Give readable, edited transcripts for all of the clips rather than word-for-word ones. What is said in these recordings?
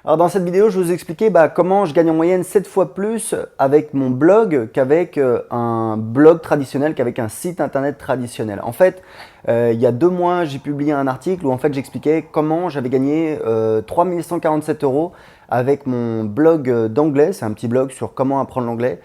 Alors dans cette vidéo, je vais vous expliquer comment je gagne en moyenne 7 fois plus avec mon blog qu'avec un blog traditionnel, qu'avec un site internet traditionnel. En fait, il y a 2 mois, j'ai publié un article où en fait j'expliquais comment j'avais gagné 3147 euros avec mon blog d'anglais. C'est un petit blog sur comment apprendre l'anglais.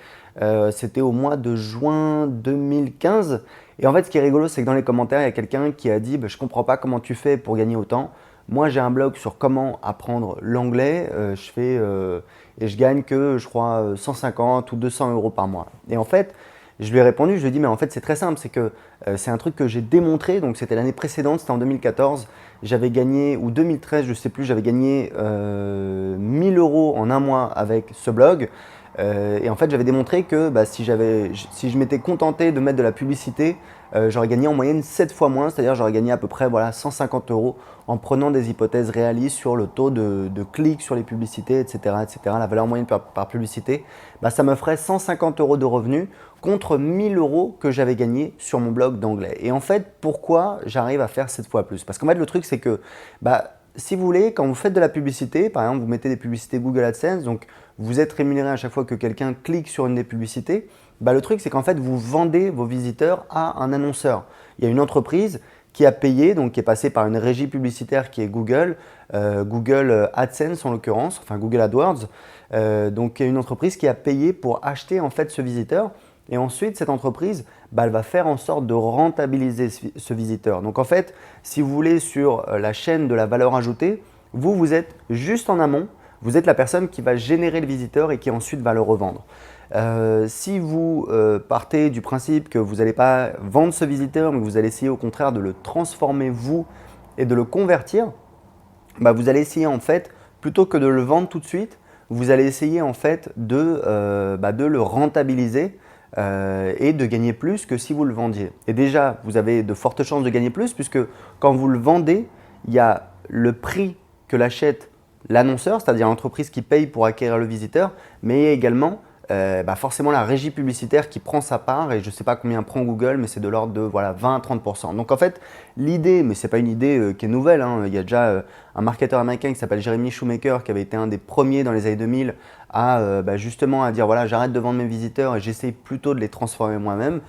C'était au mois de juin 2015. Et en fait, ce qui est rigolo, c'est que dans les commentaires, il y a quelqu'un qui a dit je comprends pas comment tu fais pour gagner autant. Moi, j'ai un blog sur comment apprendre l'anglais. Et je gagne que, je crois, 150 ou 200 euros par mois. Et en fait, je lui ai répondu, je lui ai dit, mais en fait, c'est très simple. C'est que c'est un truc que j'ai démontré. Donc, c'était l'année précédente, c'était en 2014. J'avais gagné, ou 2013, je ne sais plus, j'avais gagné 1000 euros en un mois avec ce blog. Et en fait, j'avais démontré que si je m'étais contenté de mettre de la publicité, j'aurais gagné en moyenne 7 fois moins, c'est-à-dire j'aurais gagné à peu près 150 euros en prenant des hypothèses réalistes sur le taux de clics sur les publicités, etc., etc. La valeur moyenne par publicité, ça me ferait 150 euros de revenus contre 1000 euros que j'avais gagné sur mon blog d'anglais. Et en fait, pourquoi j'arrive à faire 7 fois plus? Parce qu'en fait, le truc, c'est que si vous voulez, quand vous faites de la publicité, par exemple, vous mettez des publicités Google AdSense, donc vous êtes rémunéré à chaque fois que quelqu'un clique sur une des publicités, le truc, c'est qu'en fait, vous vendez vos visiteurs à un annonceur. Il y a une entreprise qui a payé, donc qui est passée par une régie publicitaire qui est Google, Google AdSense en l'occurrence, enfin Google AdWords. Donc, il y a une entreprise qui a payé pour acheter en fait ce visiteur. Et ensuite, cette entreprise, elle va faire en sorte de rentabiliser ce visiteur. Donc en fait, si vous voulez, sur la chaîne de la valeur ajoutée, vous êtes juste en amont. Vous êtes la personne qui va générer le visiteur et qui ensuite va le revendre. Si vous partez du principe que vous n'allez pas vendre ce visiteur, mais que vous allez essayer au contraire de le transformer vous et de le convertir, vous allez essayer en fait, plutôt que de le vendre tout de suite, vous allez essayer en fait de le rentabiliser et de gagner plus que si vous le vendiez. Et déjà, vous avez de fortes chances de gagner plus puisque quand vous le vendez, il y a le prix que l'achète l'annonceur, c'est-à-dire l'entreprise qui paye pour acquérir le visiteur, mais il y a également forcément la régie publicitaire qui prend sa part et je ne sais pas combien prend Google, mais c'est de l'ordre de 20 à 30%. Donc en fait, l'idée, mais ce n'est pas une idée qui est nouvelle, il y a déjà un marketeur américain qui s'appelle Jeremy Shoemaker qui avait été un des premiers dans les années 2000 à justement à dire voilà, j'arrête de vendre mes visiteurs et j'essaie plutôt de les transformer moi-même.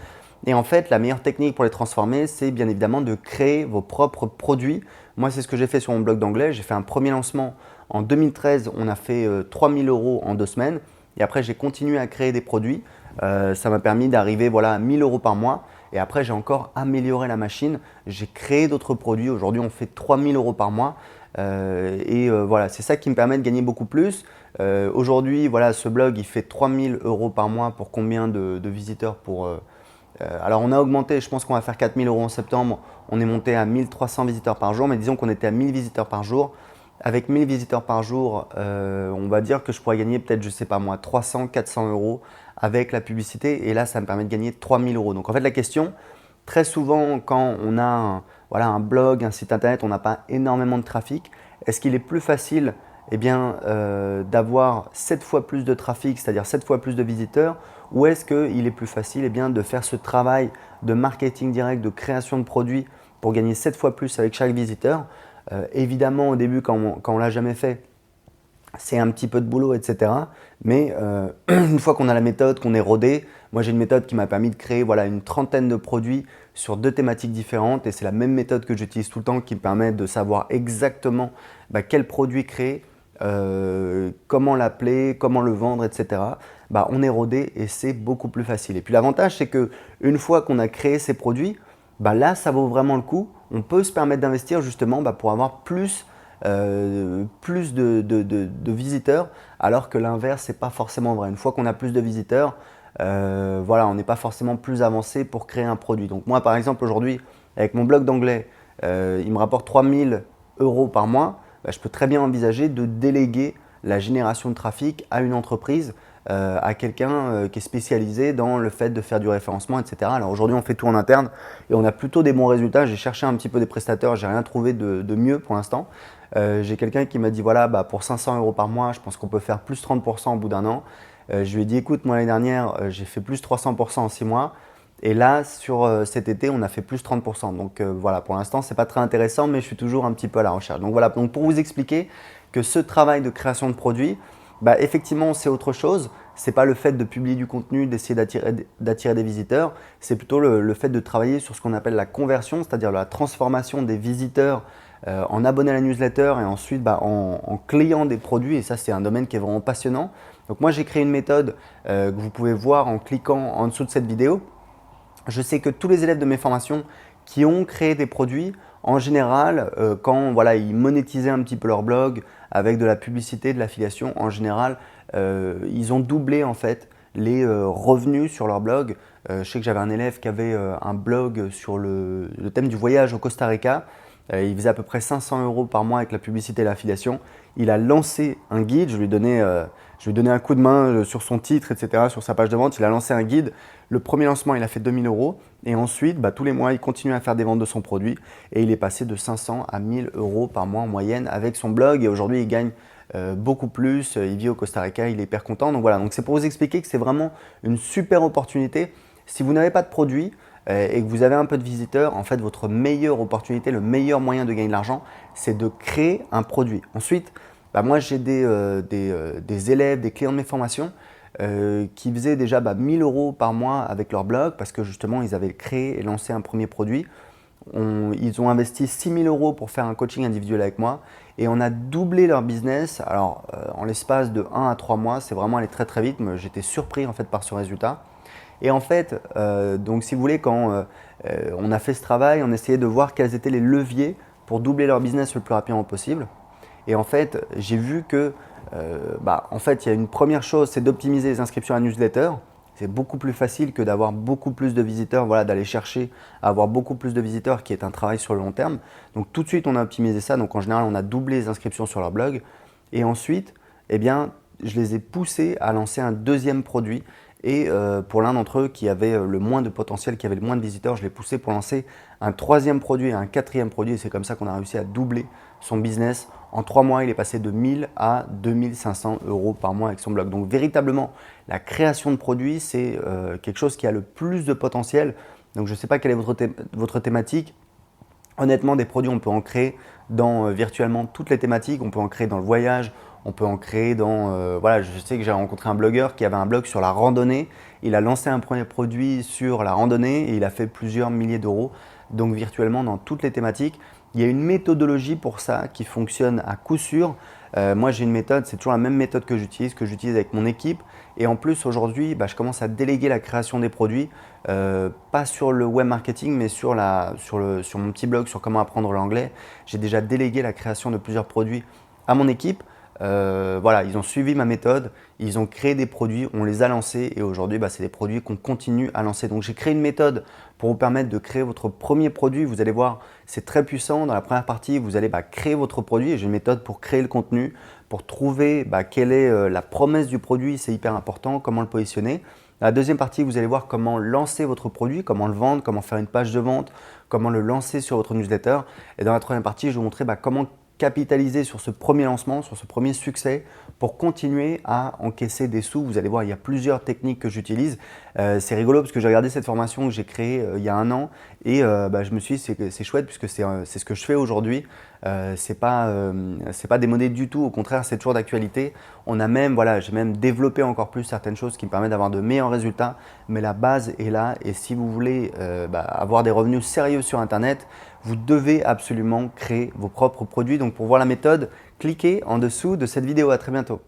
Et en fait, la meilleure technique pour les transformer, c'est bien évidemment de créer vos propres produits. Moi, c'est ce que j'ai fait sur mon blog d'anglais. J'ai fait un premier lancement en 2013. On a fait 3000 euros en 2 semaines. Et après, j'ai continué à créer des produits. Ça m'a permis d'arriver à 1000 euros par mois. Et après, j'ai encore amélioré la machine. J'ai créé d'autres produits. Aujourd'hui, on fait 3000 euros par mois. Voilà, c'est ça qui me permet de gagner beaucoup plus. Aujourd'hui, ce blog, il fait 3000 euros par mois pour combien de visiteurs alors, on a augmenté, je pense qu'on va faire 4000 euros en septembre. On est monté à 1300 visiteurs par jour, mais disons qu'on était à 1000 visiteurs par jour. Avec 1000 visiteurs par jour, on va dire que je pourrais gagner peut-être, je ne sais pas moi, 300, 400 euros avec la publicité. Et là, ça me permet de gagner 3000 euros. Donc en fait, la question, très souvent, quand on a un blog, un site internet, on n'a pas énormément de trafic. Est-ce qu'il est plus facile d'avoir 7 fois plus de trafic, c'est-à-dire 7 fois plus de visiteurs, ou est-ce qu'il est plus facile de faire ce travail de marketing direct, de création de produits pour gagner 7 fois plus avec chaque visiteur? Évidemment, au début, quand on ne l'a jamais fait, c'est un petit peu de boulot, etc. Mais une fois qu'on a la méthode, qu'on est rodé, moi j'ai une méthode qui m'a permis de créer une trentaine de produits sur 2 thématiques différentes et c'est la même méthode que j'utilise tout le temps qui me permet de savoir exactement quel produit créer, comment l'appeler, comment le vendre, etc. On est rodé et c'est beaucoup plus facile. Et puis l'avantage, c'est qu'une fois qu'on a créé ces produits, là, ça vaut vraiment le coup. On peut se permettre d'investir justement pour avoir plus de visiteurs, alors que l'inverse, ce n'est pas forcément vrai. Une fois qu'on a plus de visiteurs, on n'est pas forcément plus avancé pour créer un produit. Donc moi, par exemple, aujourd'hui, avec mon blog d'anglais, il me rapporte 3000 euros par mois. Je peux très bien envisager de déléguer la génération de trafic à une entreprise, à quelqu'un qui est spécialisé dans le fait de faire du référencement, etc. Alors aujourd'hui, on fait tout en interne et on a plutôt des bons résultats. J'ai cherché un petit peu des prestataires, j'ai rien trouvé de mieux pour l'instant. J'ai quelqu'un qui m'a dit pour 500 euros par mois, je pense qu'on peut faire plus 30% au bout d'un an. Je lui ai dit écoute, moi l'année dernière, j'ai fait plus 300% en 6 mois. Et là, sur cet été, on a fait plus 30%. Donc voilà, pour l'instant, ce n'est pas très intéressant, mais je suis toujours un petit peu à la recherche. Donc voilà, pour vous expliquer que ce travail de création de produit, bah, effectivement, c'est autre chose. C'est pas le fait de publier du contenu, d'essayer d'attirer des visiteurs. C'est plutôt le fait de travailler sur ce qu'on appelle la conversion, c'est-à-dire la transformation des visiteurs en abonnés à la newsletter et ensuite bah, en clients des produits. Et ça, c'est un domaine qui est vraiment passionnant. Donc moi, j'ai créé une méthode que vous pouvez voir en cliquant en dessous de cette vidéo. Je sais que tous les élèves de mes formations qui ont créé des produits, en général, quand voilà, ils monétisaient un petit peu leur blog avec de la publicité, de l'affiliation, en général, ils ont doublé en fait les revenus sur leur blog. Je sais que j'avais un élève qui avait un blog sur le thème du voyage au Costa Rica. Il faisait à peu près 500 € par mois avec la publicité et l'affiliation. Il a lancé un guide, je lui donnais un coup de main sur son titre, etc., sur sa page de vente. Il a lancé un guide. Le premier lancement, il a fait 2000 € et ensuite, bah, tous les mois, il continue à faire des ventes de son produit et il est passé de 500 à 1000 € par mois en moyenne avec son blog et aujourd'hui, il gagne beaucoup plus. Il vit au Costa Rica, il est hyper content. Donc voilà, donc c'est pour vous expliquer que c'est vraiment une super opportunité. Si vous n'avez pas de produit, et que vous avez un peu de visiteurs, en fait, votre meilleure opportunité, le meilleur moyen de gagner de l'argent, c'est de créer un produit. Ensuite, bah, moi, j'ai des élèves, des clients de mes formations qui faisaient déjà 1000 € par mois avec leur blog parce que justement, ils avaient créé et lancé un premier produit. Ils ont investi 6000 € pour faire un coaching individuel avec moi et on a doublé leur business. Alors, en l'espace de 1 à 3 mois, c'est vraiment allé très très vite. J'étais surpris en fait par ce résultat. Et en fait, donc si vous voulez, quand on a fait ce travail, on essayait de voir quels étaient les leviers pour doubler leur business le plus rapidement possible. Et en fait, j'ai vu que, en fait, il y a une première chose, c'est d'optimiser les inscriptions à newsletter. C'est beaucoup plus facile que d'avoir beaucoup plus de visiteurs, voilà, d'aller chercher à avoir beaucoup plus de visiteurs, qui est un travail sur le long terme. Donc tout de suite, on a optimisé ça. Donc en général, on a doublé les inscriptions sur leur blog. Et ensuite, eh bien, je les ai poussés à lancer un deuxième produit. Et pour l'un d'entre eux qui avait le moins de potentiel, qui avait le moins de visiteurs, je l'ai poussé pour lancer un troisième produit et un quatrième produit. Et c'est comme ça qu'on a réussi à doubler son business. En 3 mois, il est passé de 1000 à 2500 € par mois avec son blog. Donc véritablement, la création de produits, c'est quelque chose qui a le plus de potentiel. Donc je ne sais pas quelle est votre thématique. Honnêtement, des produits, on peut en créer dans virtuellement toutes les thématiques. On peut en créer dans le voyage, on peut en créer dans… voilà, je sais que j'ai rencontré un blogueur qui avait un blog sur la randonnée. Il a lancé un premier produit sur la randonnée et il a fait plusieurs milliers d'euros. Donc virtuellement, dans toutes les thématiques, il y a une méthodologie pour ça qui fonctionne à coup sûr. Moi, j'ai une méthode, c'est toujours la même méthode que j'utilise avec mon équipe. Et en plus, aujourd'hui, je commence à déléguer la création des produits, pas sur le web marketing, mais sur mon petit blog sur comment apprendre l'anglais. J'ai déjà délégué la création de plusieurs produits à mon équipe. Voilà, ils ont suivi ma méthode, ils ont créé des produits, on les a lancés et aujourd'hui, c'est des produits qu'on continue à lancer. Donc, j'ai créé une méthode pour vous permettre de créer votre premier produit. Vous allez voir, c'est très puissant. Dans la première partie, vous allez créer votre produit et j'ai une méthode pour créer le contenu, pour trouver quelle est la promesse du produit, c'est hyper important, comment le positionner. Dans la deuxième partie, vous allez voir comment lancer votre produit, comment le vendre, comment faire une page de vente, comment le lancer sur votre newsletter. Et dans la troisième partie, je vais vous montrer comment capitaliser sur ce premier lancement, sur ce premier succès pour continuer à encaisser des sous. Vous allez voir, il y a plusieurs techniques que j'utilise. C'est rigolo parce que j'ai regardé cette formation que j'ai créée il y a 1 an et je me suis dit c'est chouette puisque c'est ce que je fais aujourd'hui. C'est pas démodé du tout, au contraire c'est toujours d'actualité. J'ai même développé encore plus certaines choses qui me permettent d'avoir de meilleurs résultats, mais la base est là et si vous voulez avoir des revenus sérieux sur internet, vous devez absolument créer vos propres produits. Donc pour voir la méthode, cliquez en dessous de cette vidéo. À très bientôt.